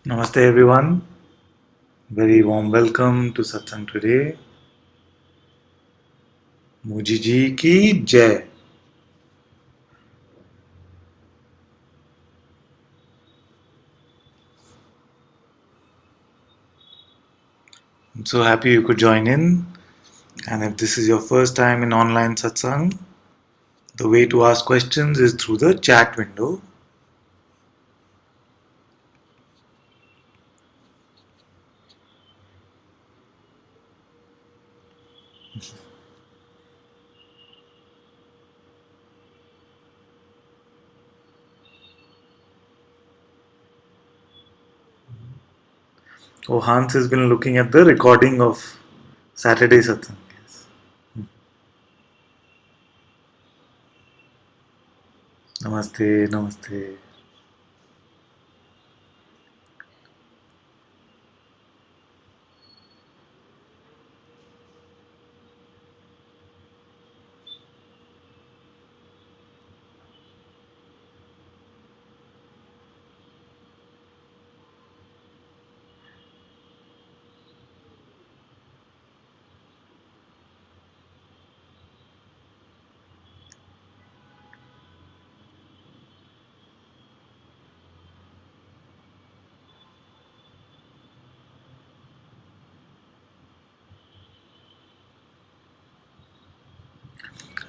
Namaste everyone. Very warm welcome to Satsang today. Muji ji ki jai. I'm so happy you could join in. And if this is your first time in online Satsang, the way to ask questions is through the chat window. Oh, Hans has been looking at the recording of Saturday Satsang. Yes. Namaste, namaste.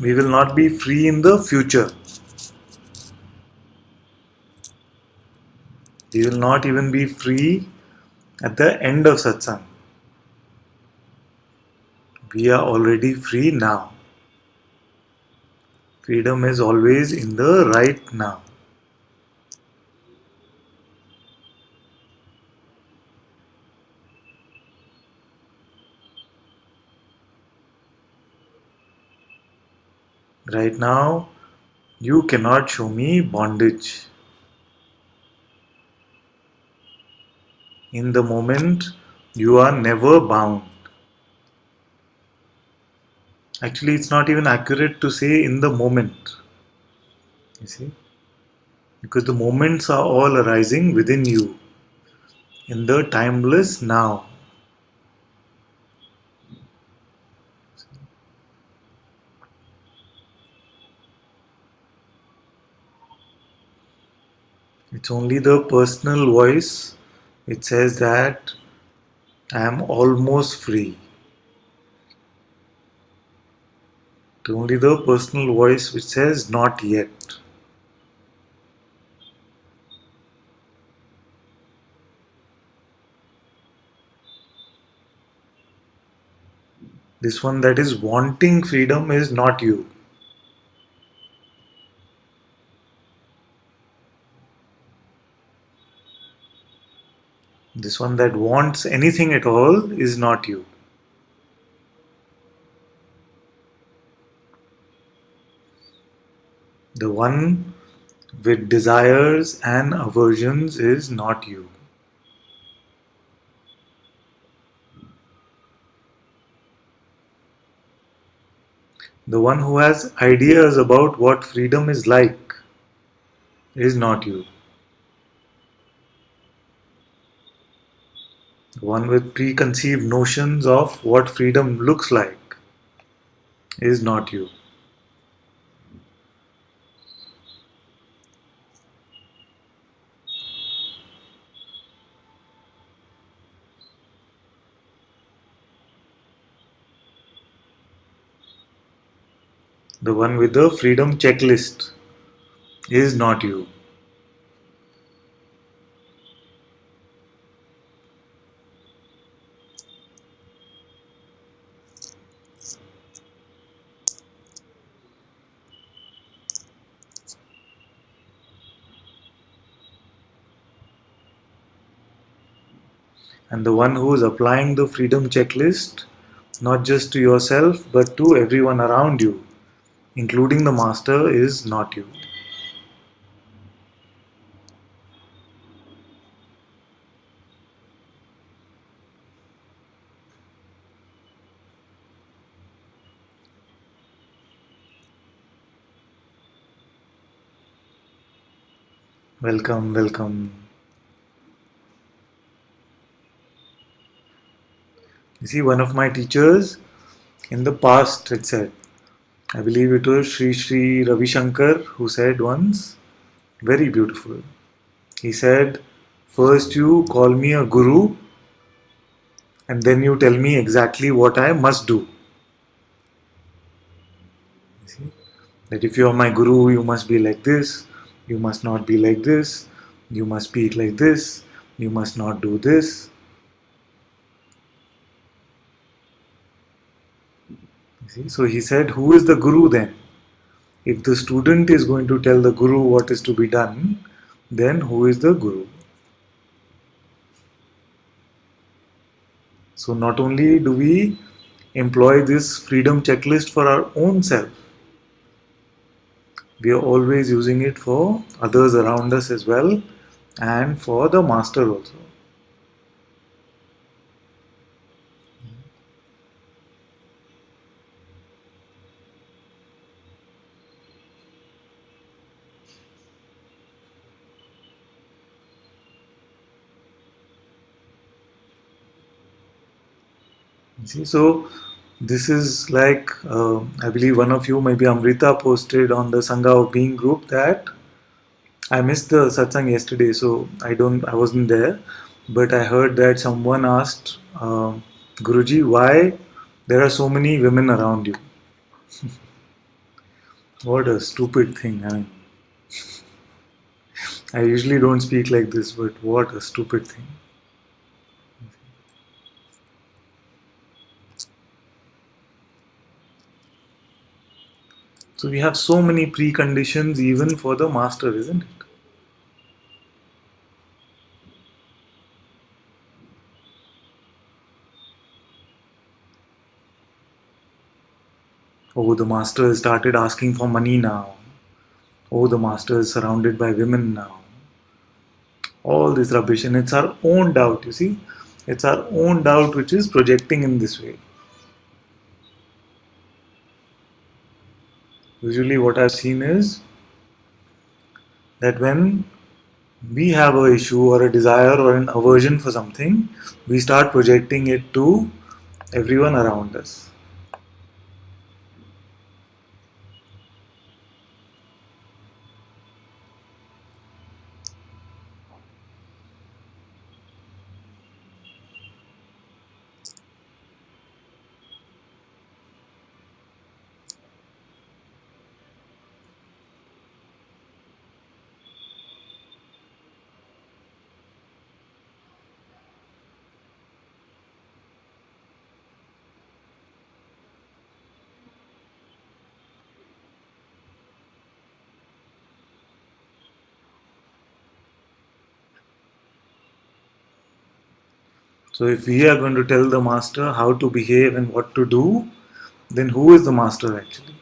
We will not be free in the future. We will not even be free at the end of Satsang. We are already free now. Freedom is always in the right now. Right now, you cannot show me bondage. In the moment, you are never bound. Actually, it's not even accurate to say in the moment. You see? Because the moments are all arising within you in the timeless now. It's only the personal voice. It says that I am almost free. It's only the personal voice which says not yet. This one that is wanting freedom is not you. This one that wants anything at all is not you. The one with desires and aversions is not you. The one who has ideas about what freedom is like is not you. The one with preconceived notions of what freedom looks like is not you. The one with the freedom checklist is not you. And the one who is applying the freedom checklist not just to yourself but to everyone around you, including the master, is not you. Welcome, welcome. You see, one of my teachers in the past had said, I believe it was Sri Ravi Shankar who said once, very beautiful. He said, first you call me a guru and then you tell me exactly what I must do. You see? That if you are my guru, you must be like this, you must not be like this, you must speak like this, you must not do this. You see? So he said, who is the guru then? If the student is going to tell the guru what is to be done, then who is the guru? So not only do we employ this freedom checklist for our own self, we are always using it for others around us as well and for the master also. You see, so this is like I believe one of you, maybe Amrita, posted on the Sangha of Being group that I missed the satsang yesterday, so I wasn't there, but I heard that someone asked Guruji why there are so many women around you. What a stupid thing! I mean, I usually don't speak like this, but what a stupid thing. So we have so many preconditions even for the master, isn't it? Oh, the master has started asking for money now. Oh, the master is surrounded by women now. All this rubbish, and it's our own doubt, you see? It's our own doubt which is projecting in this way. Usually, what I've seen is that when we have a issue or a desire or an aversion for something, we start projecting it to everyone around us. So, if we are going to tell the master how to behave and what to do, then who is the master actually?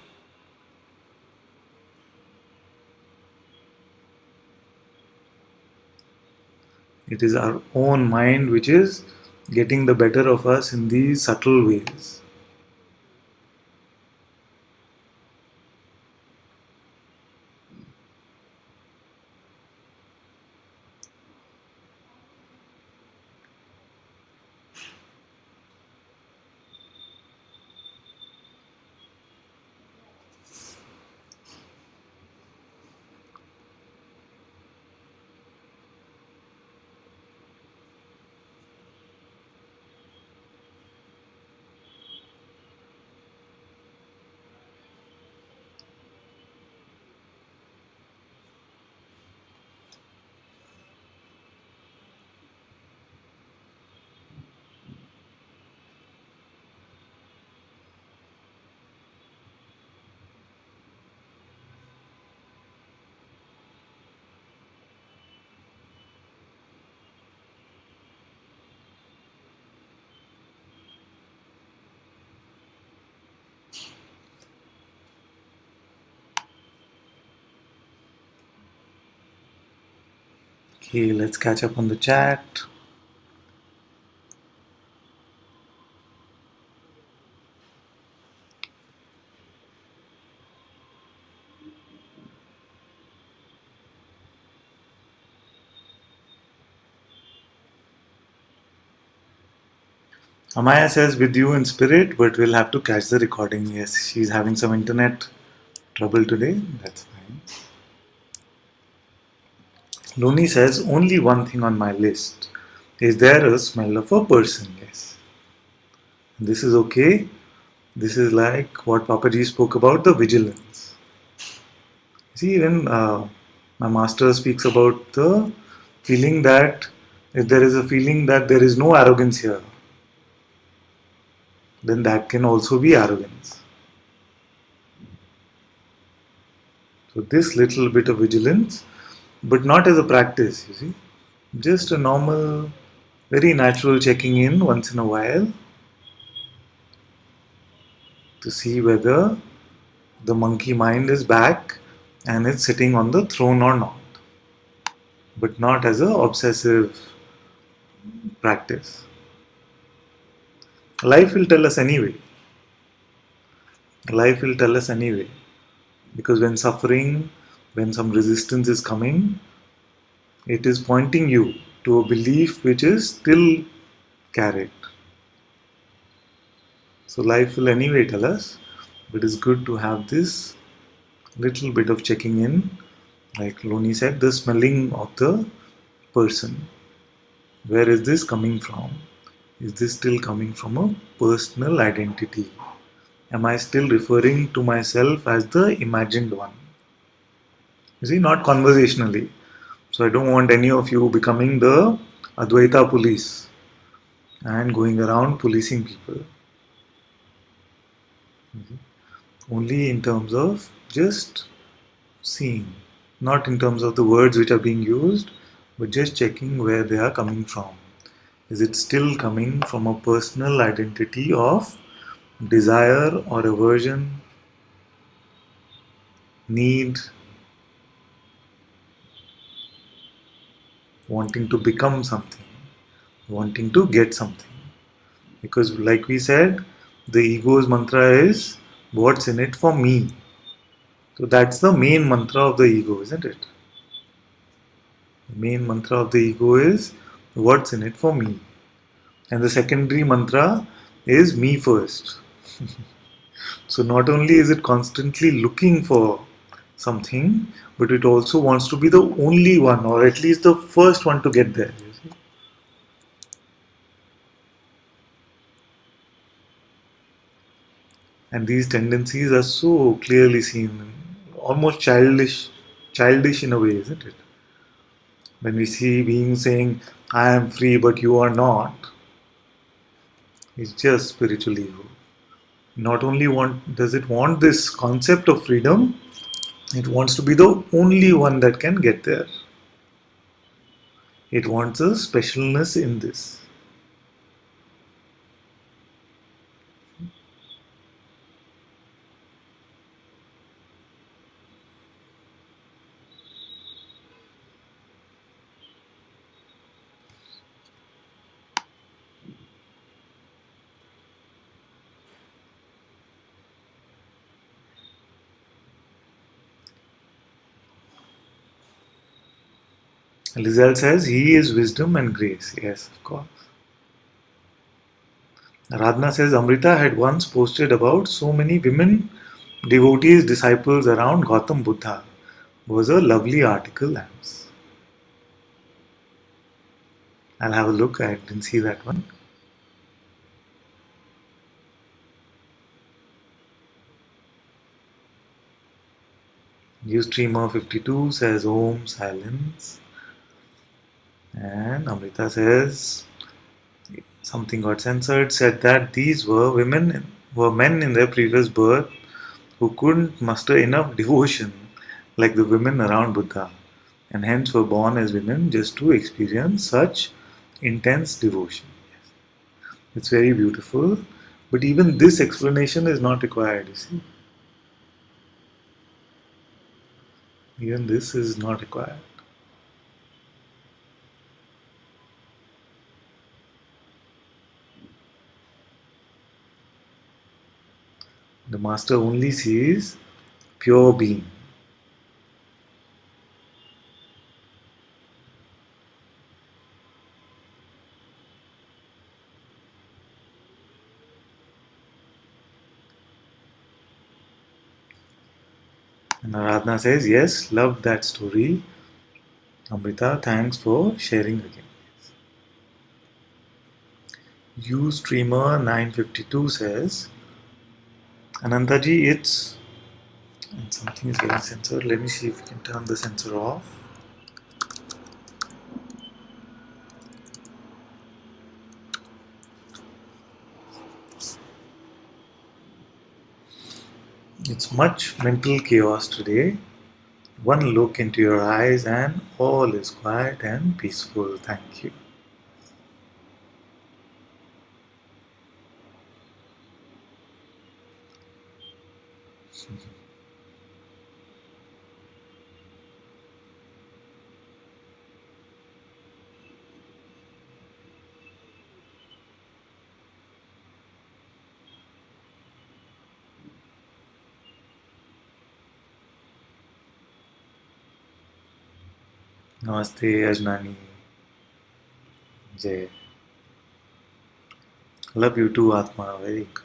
It is our own mind which is getting the better of us in these subtle ways. Okay, let's catch up on the chat. Amaya says with you in spirit, but we'll have to catch the recording. Yes, she's having some internet trouble today. That's fine. Looney says only one thing on my list. Is there a smell of a person? Yes. This is okay. This is like what Papaji spoke about the vigilance. See, even my master speaks about the feeling that if there is a feeling that there is no arrogance here, then that can also be arrogance. So, this little bit of vigilance, but not as a practice, you see, just a normal, very natural checking in once in a while to see whether the monkey mind is back and it's sitting on the throne or not, but not as a obsessive practice. Life will tell us anyway. Life will tell us anyway. Because when suffering, when some resistance is coming, it is pointing you to a belief which is still carried. So life will anyway tell us, but it's good to have this little bit of checking in, like Loni said, the smelling of the person. Where is this coming from? Is this still coming from a personal identity? Am I still referring to myself as the imagined one? You see, not conversationally. So I don't want any of you becoming the Advaita police and going around policing people. Only in terms of just seeing, not in terms of the words which are being used, but just checking where they are coming from. Is it still coming from a personal identity of desire or aversion, need, wanting to become something, wanting to get something? Because, like we said, the ego's mantra is what's in it for me. So, that's the main mantra of the ego, isn't it? The main mantra of the ego is what's in it for me. And the secondary mantra is me first. So, not only is it constantly looking for something, but it also wants to be the only one, or at least the first one to get there. You see? And these tendencies are so clearly seen, almost childish in a way, isn't it? When we see beings saying, I am free but you are not, it's just spiritual ego. Not only does it want this concept of freedom, it wants to be the only one that can get there. It wants a specialness in this. Lizelle says he is wisdom and grace. Yes, of course. Radhana says Amrita had once posted about so many women devotees, disciples around Gautam Buddha. Was a lovely article, Lance. I'll have a look. I didn't see that one. Ustreamer 52 says Om silence. And Amrita says something got censored, said that these were men in their previous birth who couldn't muster enough devotion like the women around Buddha, and hence were born as women just to experience such intense devotion. It's very beautiful, but even this explanation is not required, you see. Even this is not required. The master only sees pure being. And Aradhana says, yes, love that story. Amrita, thanks for sharing again. Ustreamer952 says, Anantaji, it's. And something is getting censored. Let me see if we can turn the censor off. It's much mental chaos today. One look into your eyes and all is quiet and peaceful. Thank you. Namaste, Ajnani. Jay. Love you too, Atma. Very good.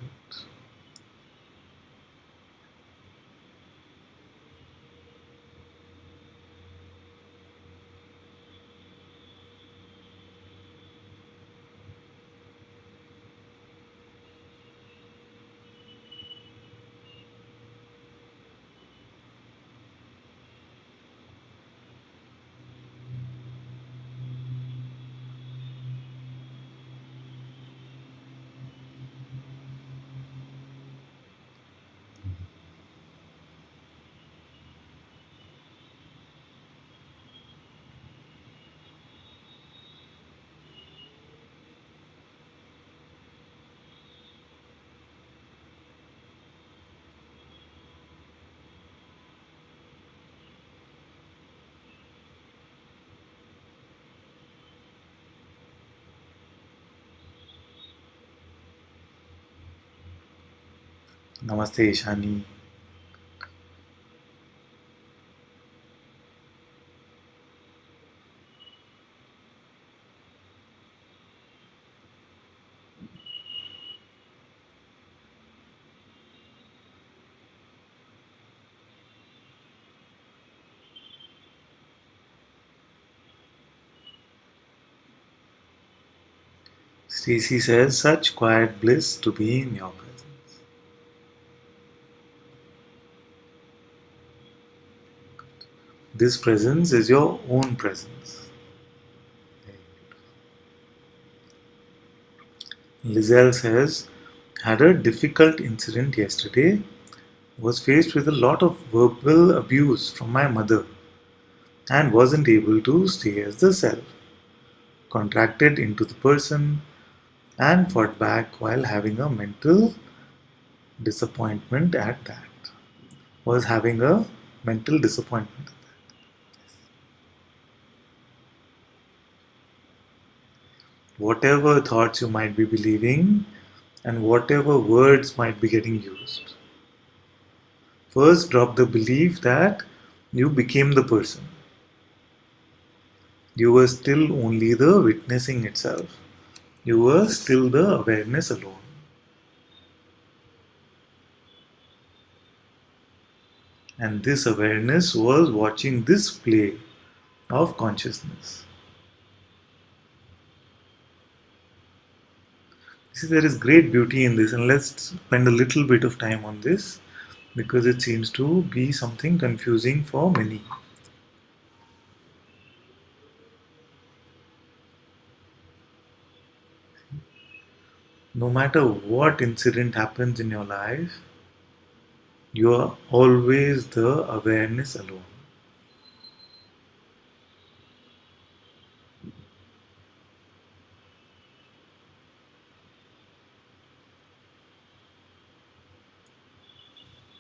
Namaste, Ishani. Stacy says, such quiet bliss to be in your presence. This presence is your own presence. Lizelle says, had a difficult incident yesterday, was faced with a lot of verbal abuse from my mother and wasn't able to stay as the self. Contracted into the person and fought back while having a mental disappointment at that. Was having a mental disappointment. Whatever thoughts you might be believing and whatever words might be getting used. First, drop the belief that you became the person. You were still only the witnessing itself. You were still the awareness alone. And this awareness was watching this play of consciousness. See, there is great beauty in this, and let's spend a little bit of time on this because it seems to be something confusing for many. No matter what incident happens in your life, you are always the awareness alone.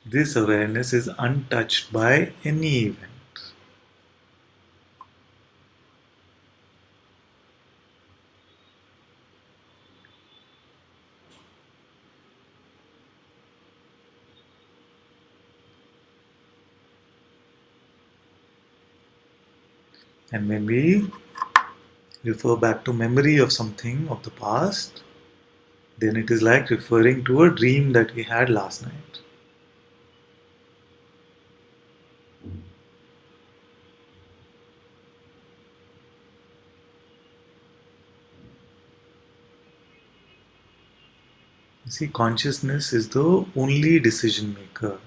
This awareness is untouched by any event. And when we refer back to memory of something of the past, then it is like referring to a dream that we had last night. See, consciousness is the only decision maker.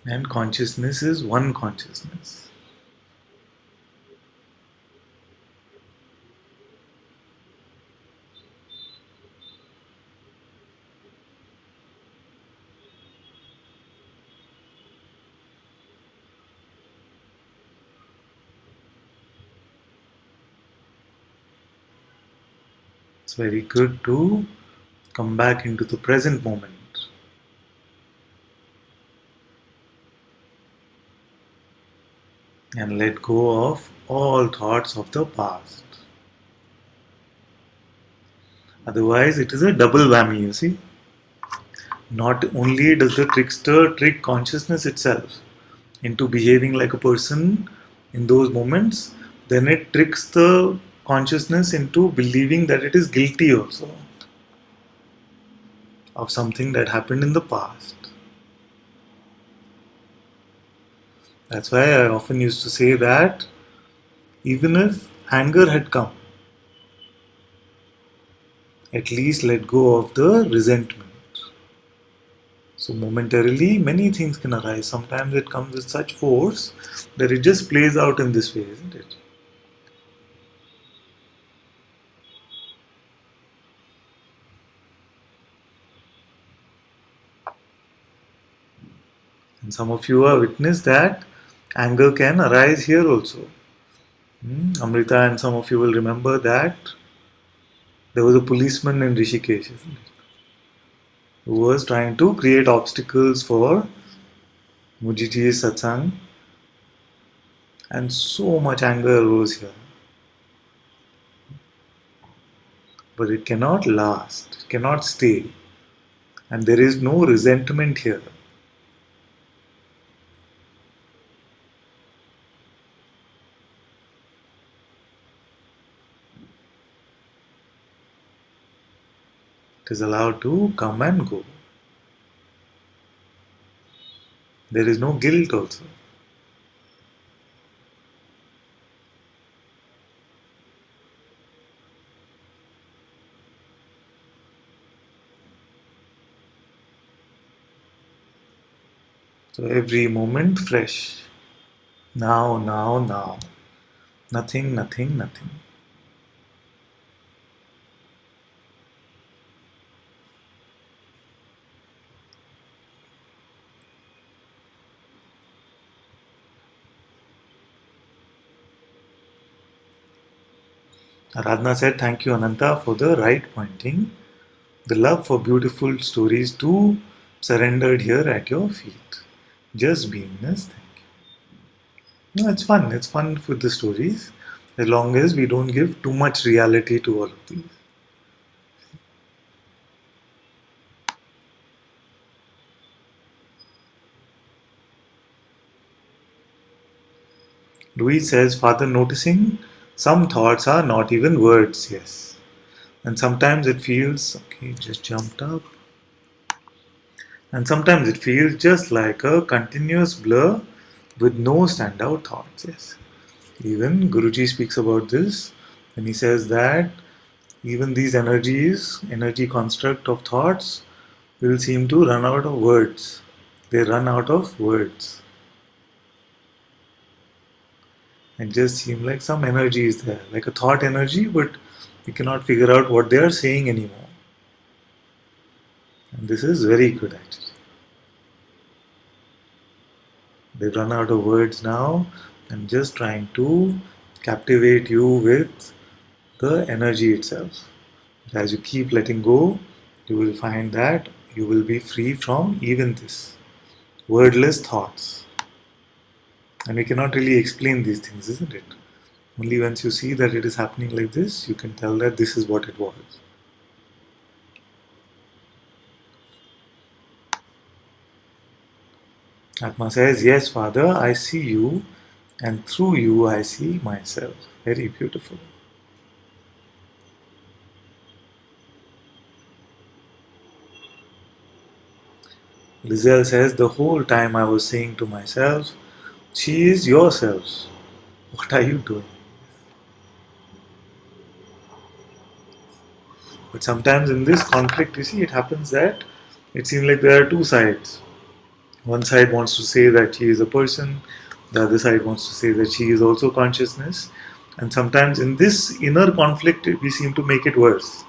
And consciousness is one consciousness. It's very good to come back into the present moment and let go of all thoughts of the past. Otherwise, it is a double whammy, you see. Not only does the trickster trick consciousness itself into behaving like a person in those moments, then it tricks the consciousness into believing that it is guilty also of something that happened in the past. That's why I often used to say that even if anger had come, at least let go of the resentment. So, momentarily, many things can arise. Sometimes it comes with such force that it just plays out in this way, isn't it? And some of you have witnessed that anger can arise here also. Amrita and some of you will remember that there was a policeman in Rishikesh, isn't it? Who was trying to create obstacles for Mujji's satsang, and so much anger arose here. But it cannot last, it cannot stay, and there is no resentment here. It is allowed to come and go. There is no guilt also. So every moment fresh. Now, now, now. Nothing, nothing, nothing. Aradhana said, "Thank you, Ananta, for the right pointing. The love for beautiful stories too surrendered here at your feet. Just beingness, thank you." No, it's fun. It's fun with the stories as long as we don't give too much reality to all of these. Louis says, "Father, noticing some thoughts are not even words, yes. And sometimes it feels, okay, just jumped up. And sometimes it feels just like a continuous blur with no standout thoughts, yes. Even Guruji speaks about this when he says that even these energies, energy construct of thoughts, will seem to run out of words. They run out of words and just seem like some energy is there, like a thought energy, but you cannot figure out what they are saying anymore. And this is very good actually. They've run out of words now and just trying to captivate you with the energy itself. As you keep letting go, you will find that you will be free from even this wordless thoughts. And we cannot really explain these things, isn't it? Only once you see that it is happening like this, you can tell that this is what it was. Atma says, "Yes, Father, I see you, and through you I see myself." Very beautiful. Lizelle says, "The whole time I was saying to myself, She is yourselves. What are you doing? But sometimes in this conflict, you see, it happens that it seems like there are two sides. One side wants to say that she is a person, the other side wants to say that she is also consciousness. And sometimes in this inner conflict, we seem to make it worse.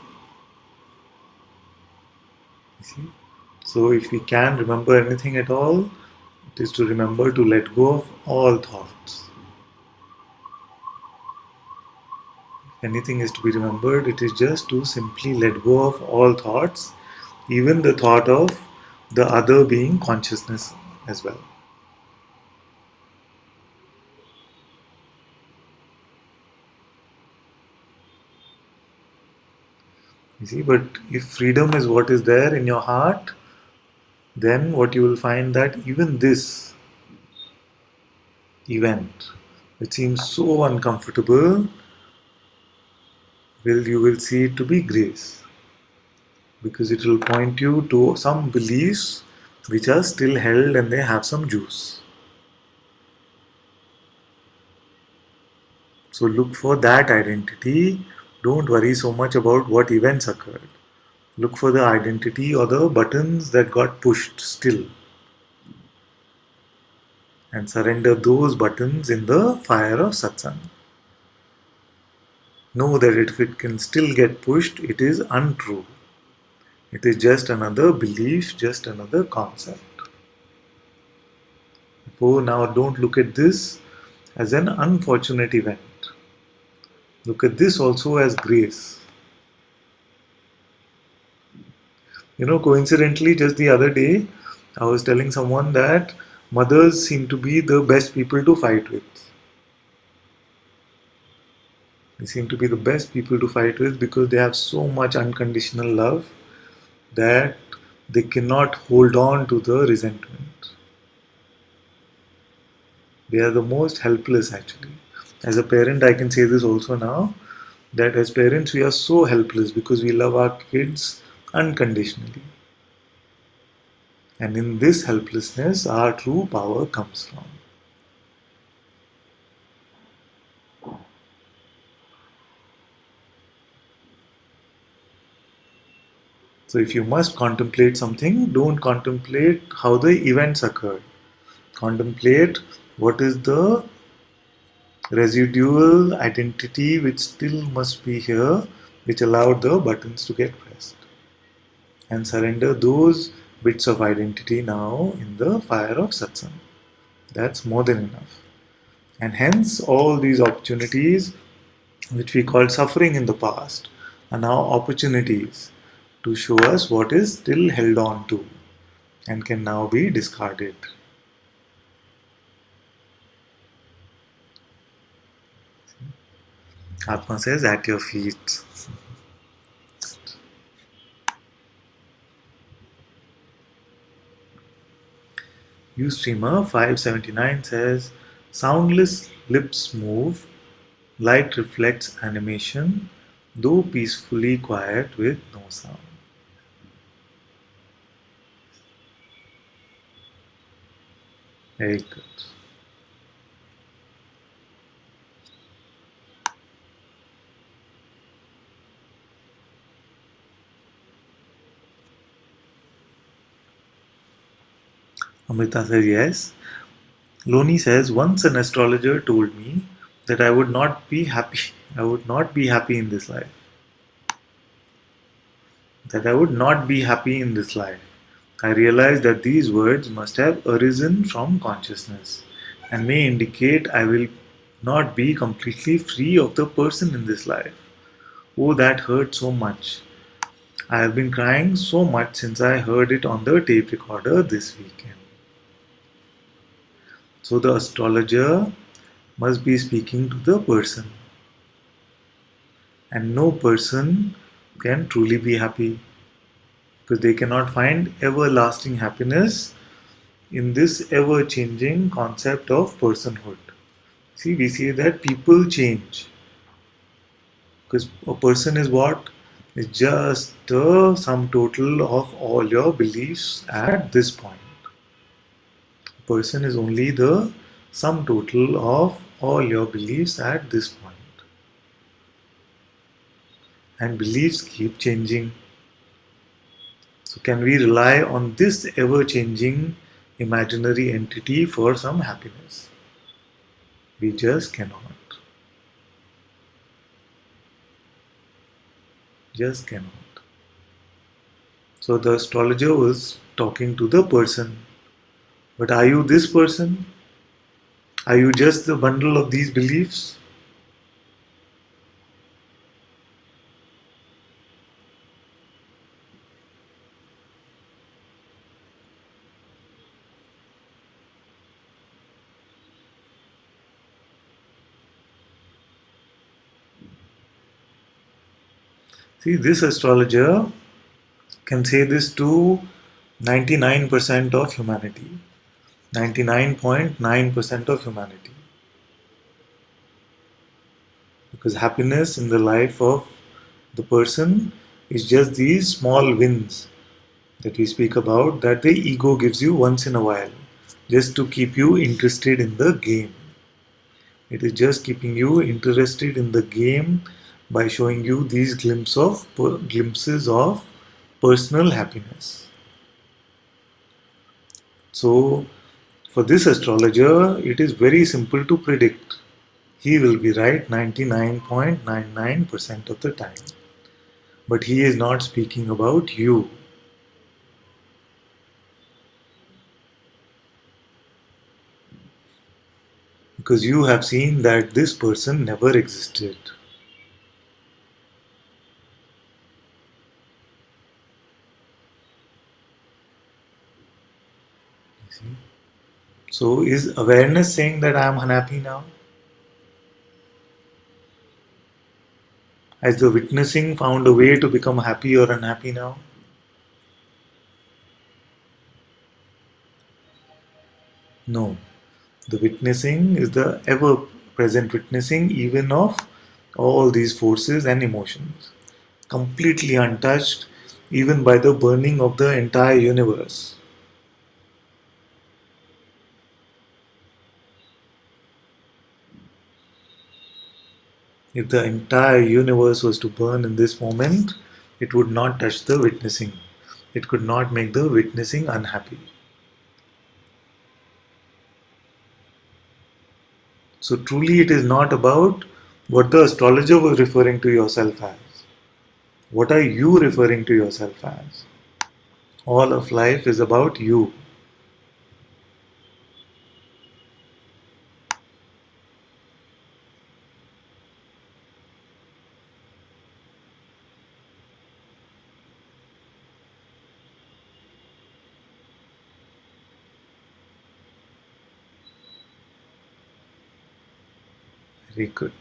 You see? So if we can remember anything at all, it is to remember to let go of all thoughts. If anything is to be remembered, it is just to simply let go of all thoughts, even the thought of the other being consciousness as well. You see, but if freedom is what is there in your heart, then what you will find that even this event, which seems so uncomfortable, you will see it to be grace, because it will point you to some beliefs which are still held and they have some juice. So look for that identity. Don't worry so much about what events occurred. Look for the identity or the buttons that got pushed still, and surrender those buttons in the fire of satsang. Know that if it can still get pushed, it is untrue. It is just another belief, just another concept. Oh, now don't look at this as an unfortunate event. Look at this also as grace. Coincidentally, just the other day, I was telling someone that mothers seem to be the best people to fight with. They seem to be the best people to fight with because they have so much unconditional love that they cannot hold on to the resentment. They are the most helpless actually. As a parent, I can say this also now that as parents, we are so helpless because we love our kids unconditionally. And in this helplessness, our true power comes from. So, if you must contemplate something, don't contemplate how the events occurred. Contemplate what is the residual identity which still must be here, which allowed the buttons to get pressed. And surrender those bits of identity now in the fire of satsang. That's more than enough. And hence, all these opportunities, which we called suffering in the past, are now opportunities to show us what is still held on to and can now be discarded. Atma says, at your feet. Ustreamer 579 says, soundless lips move, light reflects animation, though peacefully quiet with no sound. Very good. Amrita says, yes. Loni says, once an astrologer told me that I would not be happy. I would not be happy in this life. That I would not be happy in this life. I realized that these words must have arisen from consciousness and may indicate I will not be completely free of the person in this life. Oh, that hurt so much. I have been crying so much since I heard it on the tape recorder this weekend. So the astrologer must be speaking to the person, and no person can truly be happy because they cannot find everlasting happiness in this ever changing concept of personhood. See, we say that people change because a person is what? Is just the sum total of all your beliefs at this point. A person is only the sum total of all your beliefs at this point. And beliefs keep changing. So, can we rely on this ever changing imaginary entity for some happiness? We just cannot. Just cannot. So, the astrologer was talking to the person. But are you this person? Are you just the bundle of these beliefs? See, this astrologer can say this to 99% of humanity. 99.9% of humanity. Because happiness in the life of the person is just these small wins that we speak about that the ego gives you once in a while just to keep you interested in the game. It is just keeping you interested in the game by showing you these glimpses of personal happiness. So, for this astrologer, it is very simple to predict. He will be right 99.99% of the time. But he is not speaking about you. Because you have seen that this person never existed. You see? So, is awareness saying that I am unhappy now? Has the witnessing found a way to become happy or unhappy now? No. The witnessing is the ever present witnessing, even of all these forces and emotions, completely untouched, even by the burning of the entire universe. If the entire universe was to burn in this moment, it would not touch the witnessing. It could not make the witnessing unhappy. So, truly, it is not about what the astrologer was referring to yourself as. What are you referring to yourself as? All of life is about you. Very good.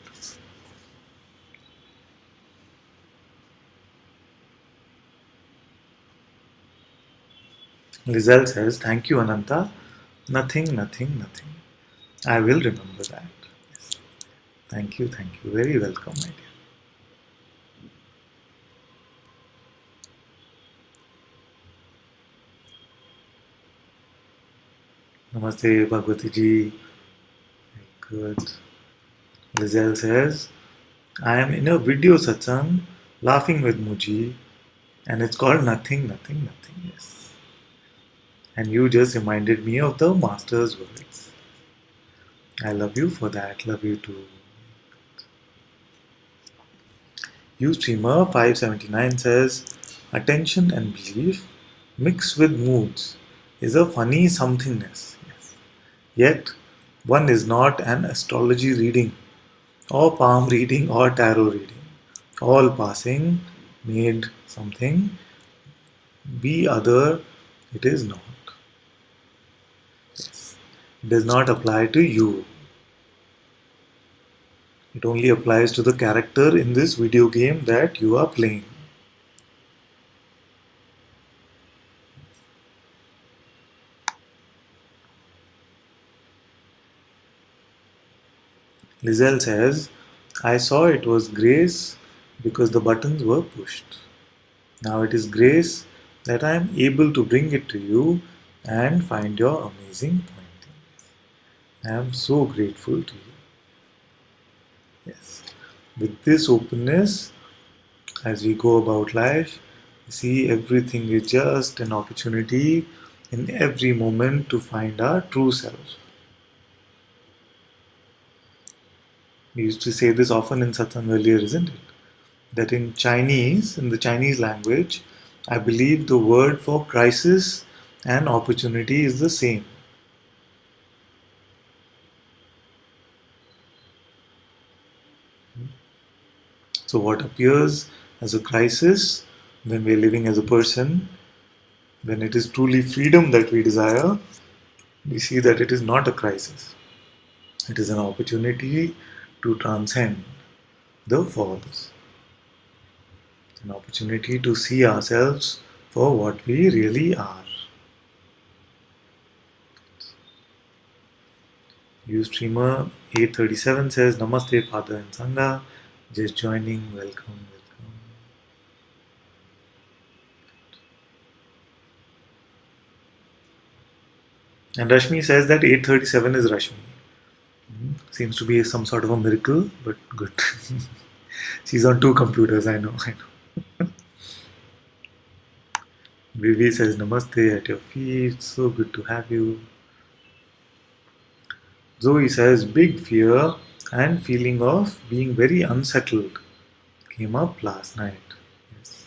Lizelle says, thank you, Ananta. Nothing, nothing, nothing. I will remember that. Yes. Thank you, thank you. Very welcome, my dear. Namaste, Bhagwati ji. Good. Lizelle says, I am in a video satsang laughing with Muji, and it's called Nothing, Nothing, Nothing. Yes. And you just reminded me of the master's words. I love you for that. Love you too. Ustreamer579 says, attention and belief mixed with moods is a funny somethingness. Yes. Yet, one is not an astrology reading, or palm reading, or tarot reading. All passing, made something, be other, it is not. Yes. It does not apply to you. It only applies to the character in this video game that you are playing. Lizelle says, I saw it was grace because the buttons were pushed. Now it is grace that I am able to bring it to you and find your amazing pointing. I am so grateful to you. Yes. With this openness, as we go about life, we see everything is just an opportunity in every moment to find our true self. We used to say this often in satsang earlier, isn't it? That in Chinese, in the Chinese language, I believe the word for crisis and opportunity is the same. So, what appears as a crisis when we're living as a person, when it is truly freedom that we desire, we see that it is not a crisis. It is an opportunity to transcend the falls, an opportunity to see ourselves for what we really are. Ustreamer 837 says, Namaste, Father and Sangha. Just joining, welcome, welcome. And Rashmi says that 837 is Rashmi. Seems to be some sort of a miracle, but good. She's on two computers, I know, I know. Vivi says, Namaste at your feet. So good to have you. Zoe says, big fear and feeling of being very unsettled came up last night. Yes.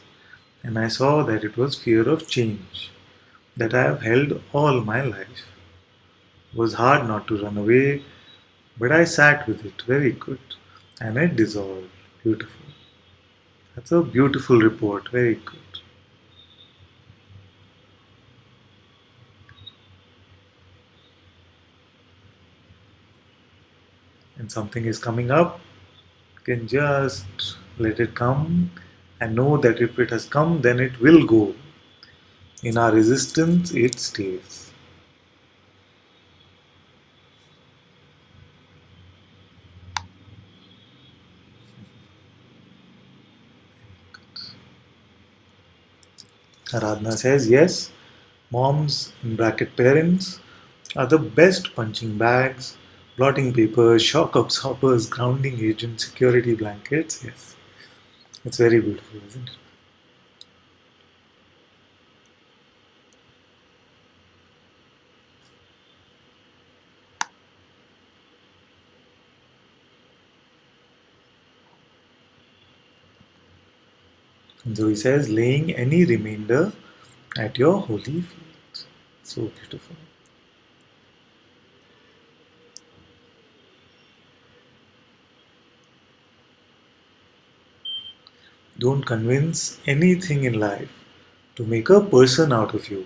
And I saw that it was fear of change that I have held all my life. It was hard not to run away, but I sat with it very good and it dissolved. Beautiful. That's a beautiful report. Very good. And something is coming up, you can just let it come and know that if it has come, then it will go. In our resistance, it stays. Aradhana says, yes, moms, in bracket parents, are the best punching bags, blotting papers, shock absorbers, grounding agents, security blankets. Yes, it's very beautiful, isn't it? And so he says, laying any remainder at your holy feet. So beautiful. Don't convince anything in life to make a person out of you.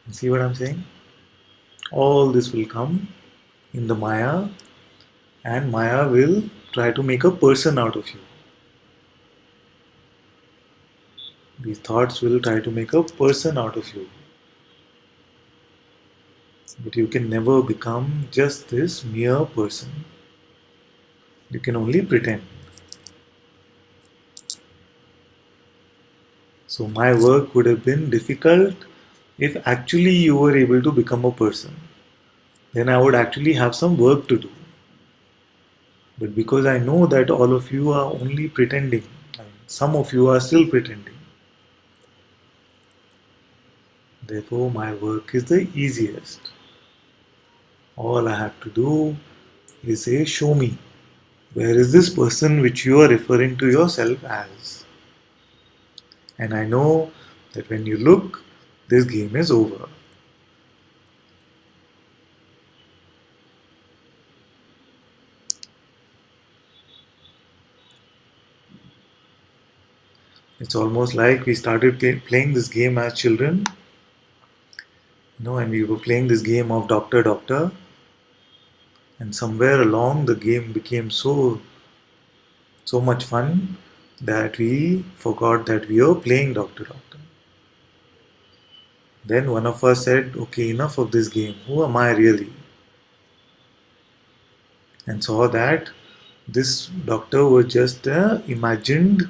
You see what I'm saying? All this will come in the Maya, and Maya will try to make a person out of you. These thoughts will try to make a person out of you. But you can never become just this mere person. You can only pretend. So, my work would have been difficult if actually you were able to become a person. Then I would actually have some work to do. But because I know that all of you are only pretending, and some of you are still pretending, therefore my work is the easiest. All I have to do is say, show me. Where is this person which you are referring to yourself as? And I know that when you look, this game is over. It's almost like we started playing this game as children, and we were playing this game of Doctor Doctor, and somewhere along the game became so much fun that we forgot that we were playing Doctor Doctor. Then one of us said, okay, enough of this game. Who am I really? And saw that this doctor was just a imagined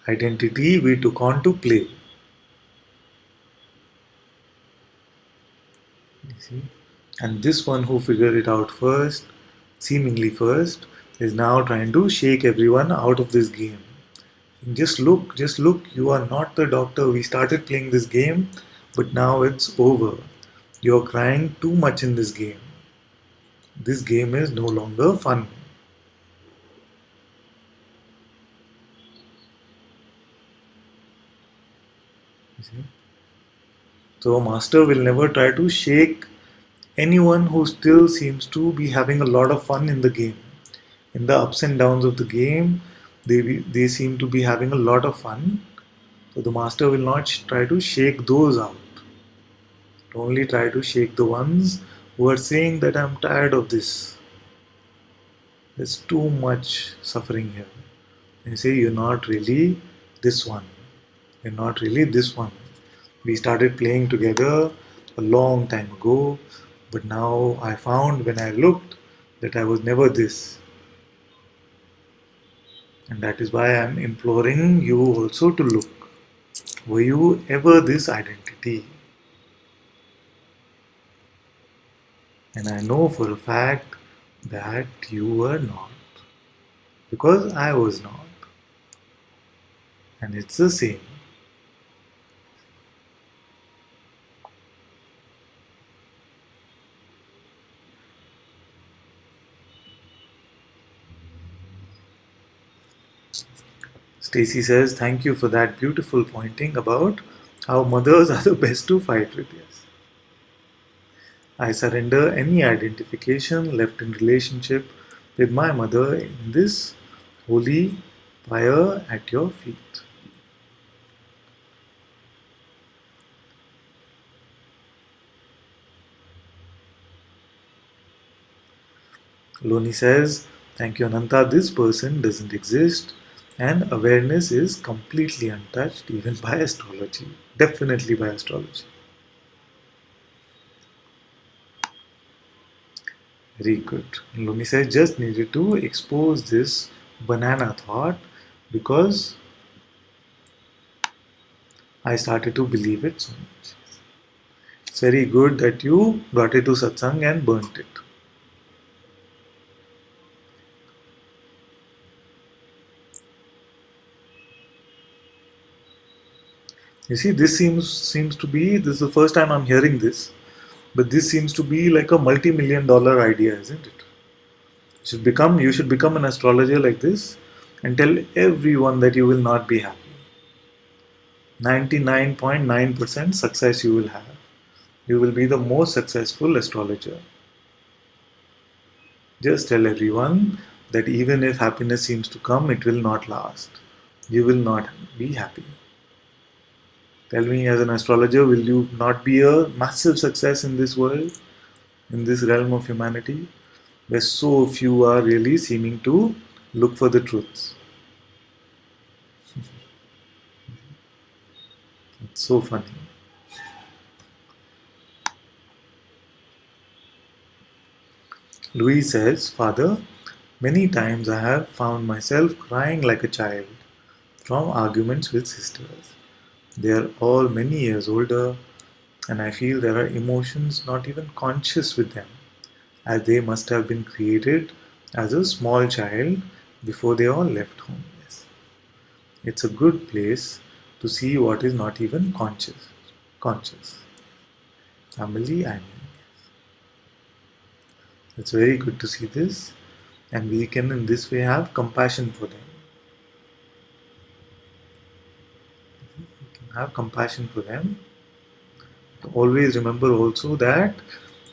identity we took on to play. You see? And this one who figured it out first, seemingly first, is now trying to shake everyone out of this game. Just look, you are not the doctor. We started playing this game, but now it's over. You're crying too much in this game. This game is no longer fun. You see? So, a master will never try to shake anyone who still seems to be having a lot of fun in the game. In the ups and downs of the game, they seem to be having a lot of fun. So, the master will not try to shake those out. Only try to shake the ones who are saying that I'm tired of this. There's too much suffering here. And you say, you're not really this one. You're not really this one. We started playing together a long time ago, but now I found when I looked that I was never this. And that is why I'm imploring you also to look. Were you ever this identity? And I know for a fact that you were not. Because I was not. And it's the same. Stacy says, thank you for that beautiful pointing about how mothers are the best to fight with. Yes. I surrender any identification left in relationship with my mother in this holy fire at your feet. Loni says, thank you, Ananta. This person doesn't exist, and awareness is completely untouched, even by astrology. Definitely by astrology. Very good. Loni says, just needed to expose this banana thought because I started to believe it so much. It's very good that you brought it to satsang and burnt it. You see, this seems to be this is the first time I'm hearing this, but this seems to be like a multi-million dollar idea, isn't it? You should become an astrologer like this and tell everyone that you will not be happy. 99.9% success you will have. You will be the most successful astrologer. Just tell everyone that even if happiness seems to come, it will not last. You will not be happy. Tell me, as an astrologer, will you not be a massive success in this world, in this realm of humanity, where so few are really seeming to look for the truths? It's so funny. Louis says, Father, many times I have found myself crying like a child from arguments with sisters. They are all many years older, and I feel there are emotions not even conscious with them, as they must have been created as a small child before they all left home. Yes. It's a good place to see what is not even conscious. Conscious. Family, I mean. It's very good to see this, and we can in this way have compassion for them. We can have compassion for them. Always remember also that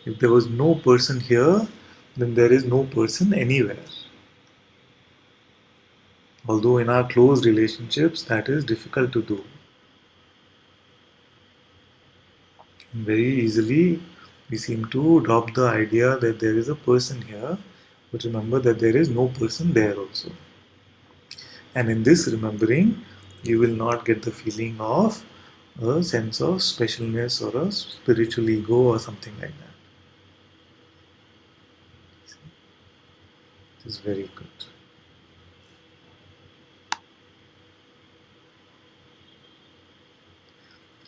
if there was no person here, then there is no person anywhere. Although in our close relationships, that is difficult to do. And very easily, we seem to drop the idea that there is a person here, but remember that there is no person there also. And in this remembering, you will not get the feeling of a sense of specialness or a spiritual ego or something like that. It is very good.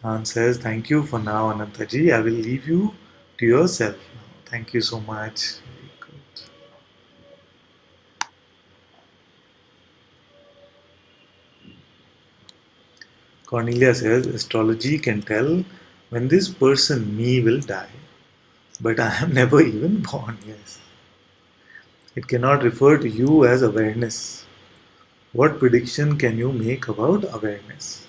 Han says, thank you for now, Anantaji. I will leave you to yourself now. Thank you so much. Very good. Cornelia says astrology can tell when this person, me, will die, but I am never even born. Yes. It cannot refer to you as awareness. What prediction can you make about awareness?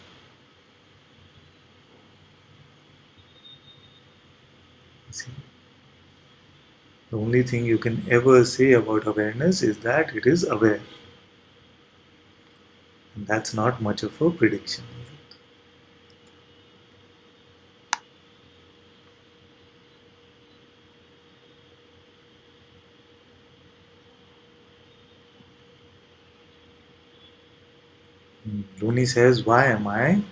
See, the only thing you can ever say about awareness is that it is aware. And that's not much of a prediction. Looney says, why am I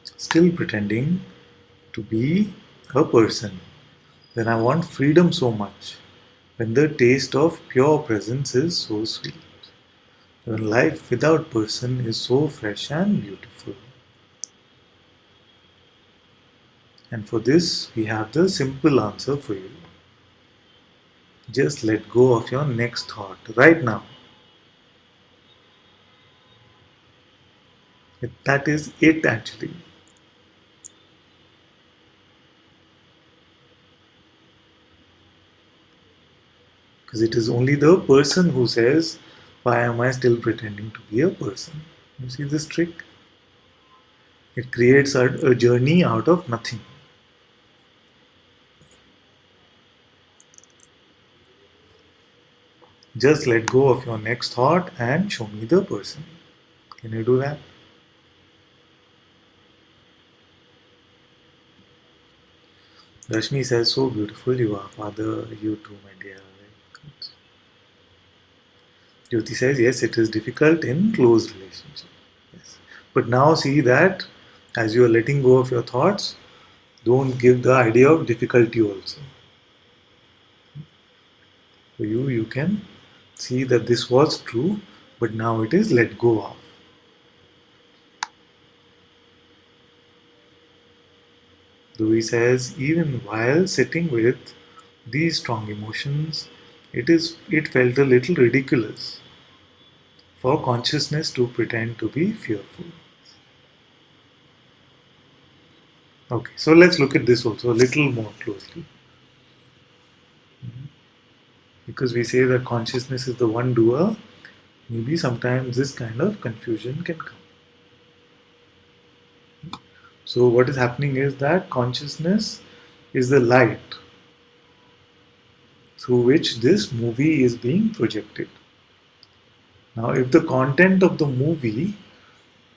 still pretending to be a person when I want freedom so much? When the taste of pure presence is so sweet? When life without person is so fresh and beautiful? And for this, we have the simple answer for you. Just let go of your next thought right now. That is it actually. Because it is only the person who says, why am I still pretending to be a person? You see this trick? It creates a journey out of nothing. Just let go of your next thought and show me the person. Can you do that? Rashmi says, so beautiful you are, Father. You too, my dear. Jyoti says, yes, it is difficult in close relationship. Yes. But now see that as you are letting go of your thoughts, don't give the idea of difficulty also. For you, you can see that this was true, but now it is let go of. Louis says, even while sitting with these strong emotions, it felt a little ridiculous for consciousness to pretend to be fearful. Okay, so let's look at this also a little more closely. Because we say that consciousness is the one doer, maybe sometimes this kind of confusion can come. So, what is happening is that consciousness is the light through which this movie is being projected. Now, if the content of the movie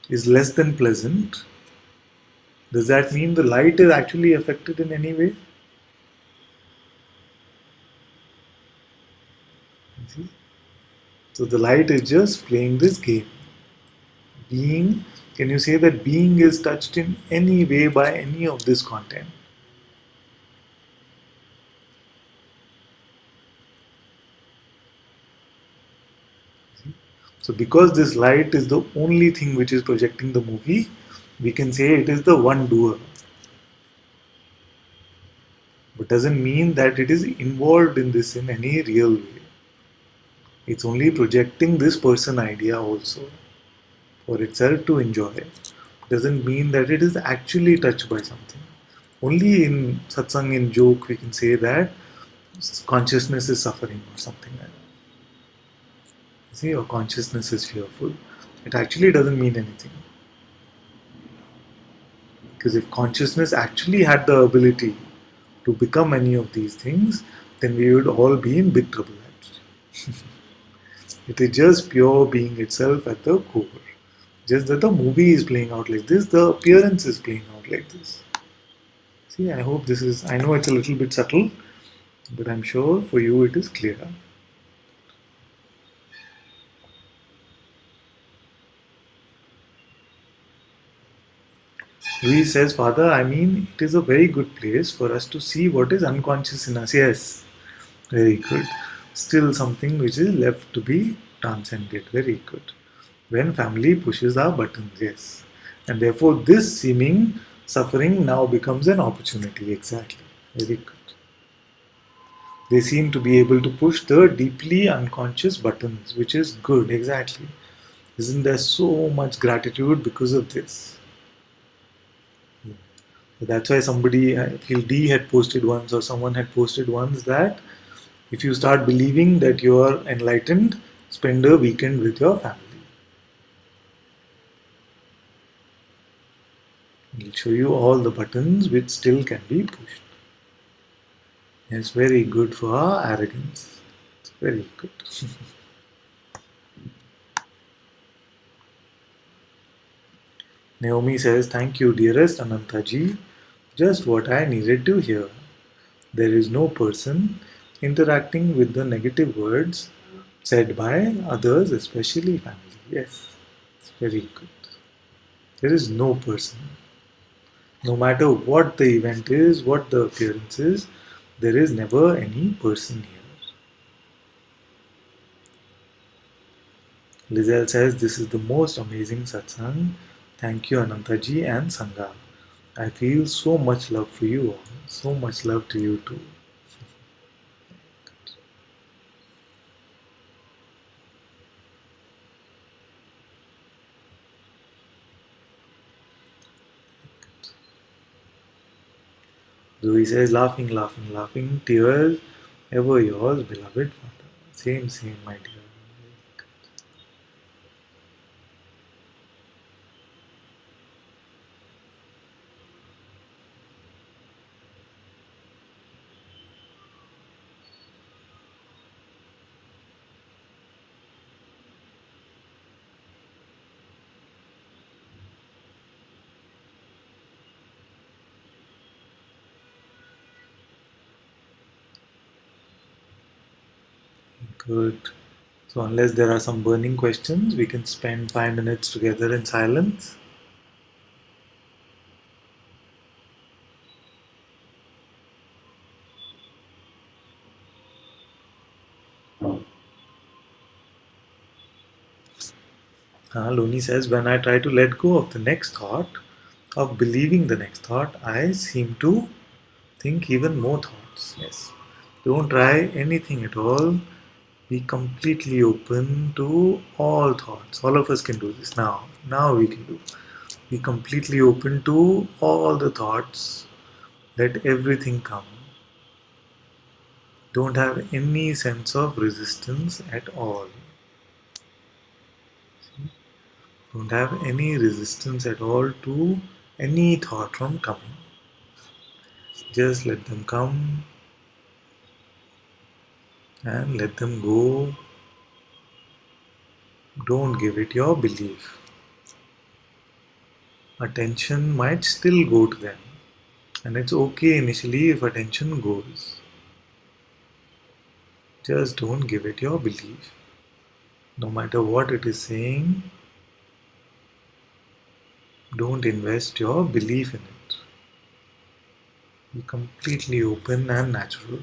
is less than pleasant, does that mean the light is actually affected in any way? You see? So, the light is just playing this game. Being, can you say that being is touched in any way by any of this content? So because this light is the only thing which is projecting the movie, we can say it is the one doer. But doesn't mean that it is involved in this in any real way. It's only projecting this person idea also for itself to enjoy. Doesn't mean that it is actually touched by something. Only in satsang, in joke, we can say that consciousness is suffering or something like that. See, or consciousness is fearful. It actually doesn't mean anything. Because if consciousness actually had the ability to become any of these things, then we would all be in big trouble actually. It is just pure being itself at the core. Just that the movie is playing out like this, the appearance is playing out like this. See, I hope this is, I know it's a little bit subtle, but I'm sure for you it is clear. Louis says, Father, I mean, it is a very good place for us to see what is unconscious in us. Yes, very good. Still something which is left to be transcended. Very good. When family pushes our buttons, yes. And therefore, this seeming suffering now becomes an opportunity. Exactly. Very good. They seem to be able to push the deeply unconscious buttons, which is good, exactly. Isn't there so much gratitude because of this? So that's why somebody, I feel D had posted once, or someone had posted once, that if you start believing that you are enlightened, spend a weekend with your family. It'll show you all the buttons which still can be pushed. It's very good for our arrogance. It's very good. Naomi says, "Thank you, dearest Anantaji. Just what I needed to hear. There is no person interacting with the negative words said by others, especially family." Yes, it's very good. There is no person. No matter what the event is, what the appearance is, there is never any person here. Lizelle says, "This is the most amazing satsang. Thank you, Anantaji and Sangha. I feel so much love for you all. So much love to you too." Zoe says, "Laughing, laughing, laughing, tears, ever yours, beloved father." Same, same, my dear. Good. So, unless there are some burning questions, we can spend 5 minutes together in silence. Loni says, "When I try to let go of the next thought, of believing the next thought, I seem to think even more thoughts." Yes. Don't try anything at all. Be completely open to all thoughts. All of us can do this now. Now we can do. Be completely open to all the thoughts. Let everything come. Don't have any sense of resistance at all. Don't have any resistance at all to any thought from coming. Just let them come and let them go. Don't give it your belief. Attention might still go to them, and it's okay initially if attention goes. Just don't give it your belief. No matter what it is saying, don't invest your belief in it. Be completely open and natural.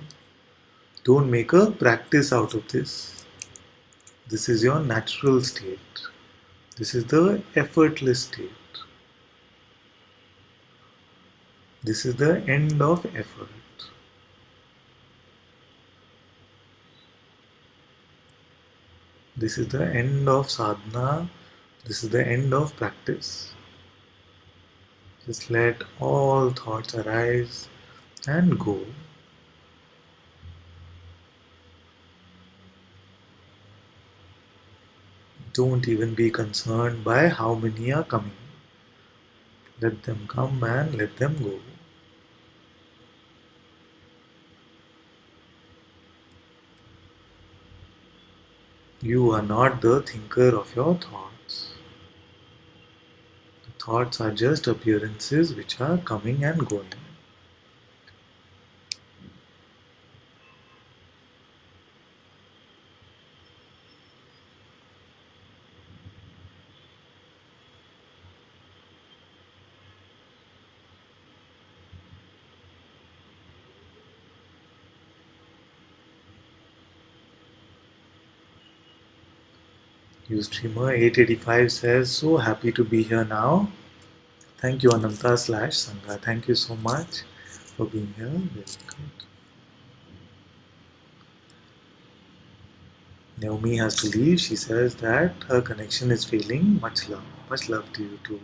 Don't make a practice out of this. This is your natural state. This is the effortless state. This is the end of effort. This is the end of sadhana. This is the end of practice. Just let all thoughts arise and go. Don't even be concerned by how many are coming. Let them come and let them go. You are not the thinker of your thoughts. The thoughts are just appearances which are coming and going. Ustreamer 885 says, "So happy to be here now." Thank you, Ananta slash Sangha. Thank you so much for being here. Very good. Naomi has to leave. She says that her connection is failing. Much love. Much love to you too.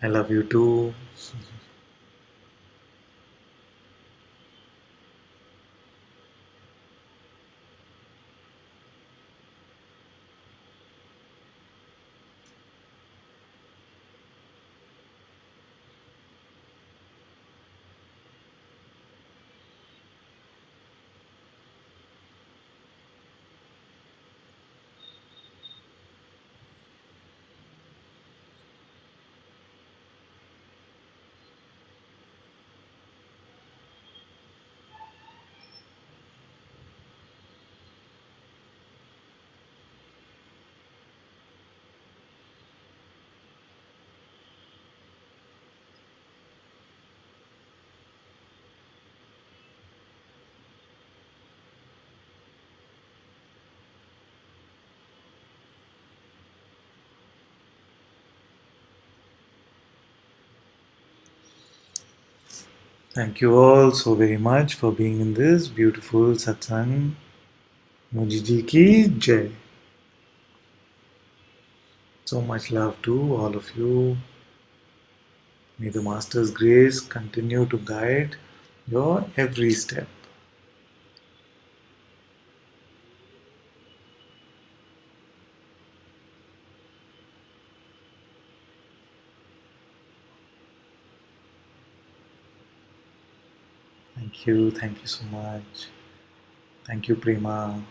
I love you too. Thank you all so very much for being in this beautiful satsang. Mujiji ki jai. So much love to all of you. May the Master's grace continue to guide your every step. Thank you. Thank you so much. Thank you, Prema.